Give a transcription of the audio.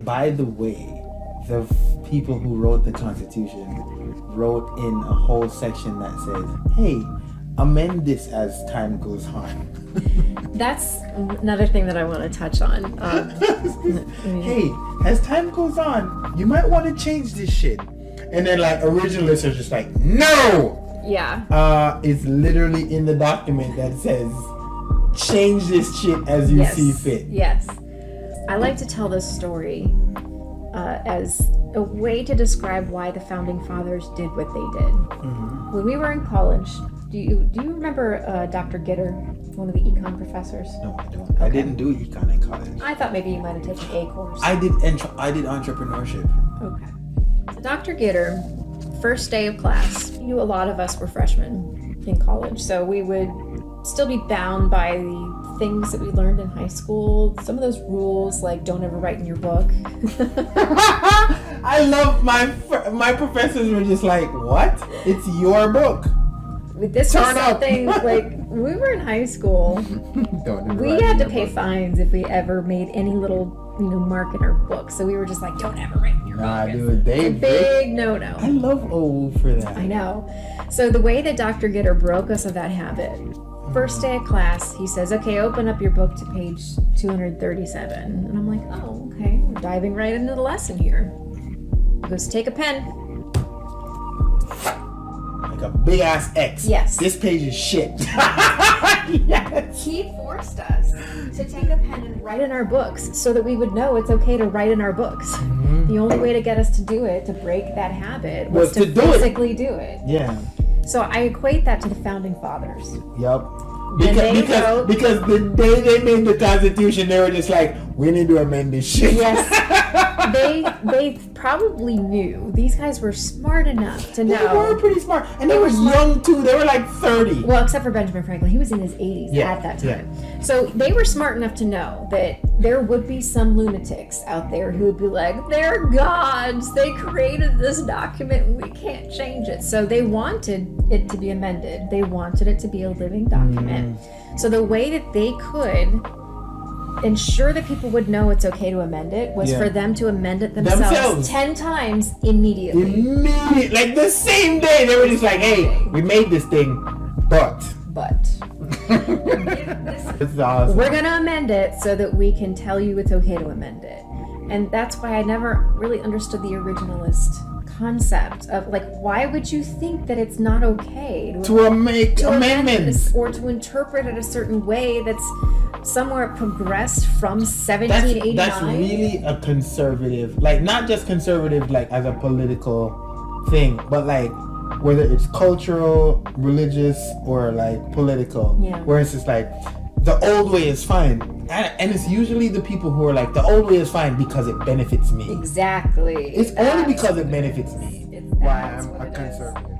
by the way, the people who wrote the Constitution wrote in a whole section that says, hey, amend this as time goes on. That's another thing that I want to touch on. Hey, as time goes on, you might want to change this shit. And then like originalists are just like, no! Yeah. It's literally in the document that says, change this shit as you see fit. Yes. I like to tell this story as a way to describe why the founding fathers did what they did. Mm-hmm. When we were in college, do you remember Dr. Gitter, one of the econ professors? No, I don't. Okay. I didn't do econ in college. I thought maybe you might have taken a course. I did entrepreneurship. Okay. So Dr. Gitter, first day of class, a lot of us were freshmen in college, so we would still be bound by the things that we learned in high school. Some of those rules, like don't ever write in your book. I love my professors were just like, what? It's your book. This was something like we were in high school. We had to pay fines if we ever made any little mark in our book. So we were just like, don't ever write in your book. Dude, it's a big no. I love OU for that. I know. So the way that Dr. Gitter broke us of that habit, first day of class, he says, okay, open up your book to page 237. And I'm like, oh, okay. We're diving right into the lesson here. He goes, take a pen. Like a big ass X. Yes. This page is shit. Yes. He forced us to take a pen and write in our books so that we would know it's okay to write in our books. Mm-hmm. The only way to get us to do it, to break that habit, was to physically do it. Yeah. So I equate that to the founding fathers. Yep. Because the day they made the Constitution, they were just like, we need to amend this shit. Yes. They probably knew. These guys were smart enough to know. They were pretty smart. And they were young too. They were like 30. Well, except for Benjamin Franklin. He was in his 80s at that time. Yeah. So they were smart enough to know that there would be some lunatics out there who would be like, they're gods. They created this document and we can't change it. So they wanted it to be amended. They wanted it to be a living document. So the way that they could ensure that people would know it's okay to amend it was for them to amend it themselves 10 times immediately. Like the same day, they were just like, hey, we made this thing, but. It's awesome. We're going to amend it so that we can tell you it's okay to amend it. And that's why I never really understood the originalist concept of, like, why would you think that it's not okay to make amendments or to interpret it a certain way that's somewhere progressed from 1789? That's really a conservative, like, not just conservative like as a political thing, but like whether it's cultural, religious, or like political, where it's just like the old way is fine. And it's usually the people who are like, the old way is fine because it benefits me. Exactly. It's only because it benefits me why I'm a conservative.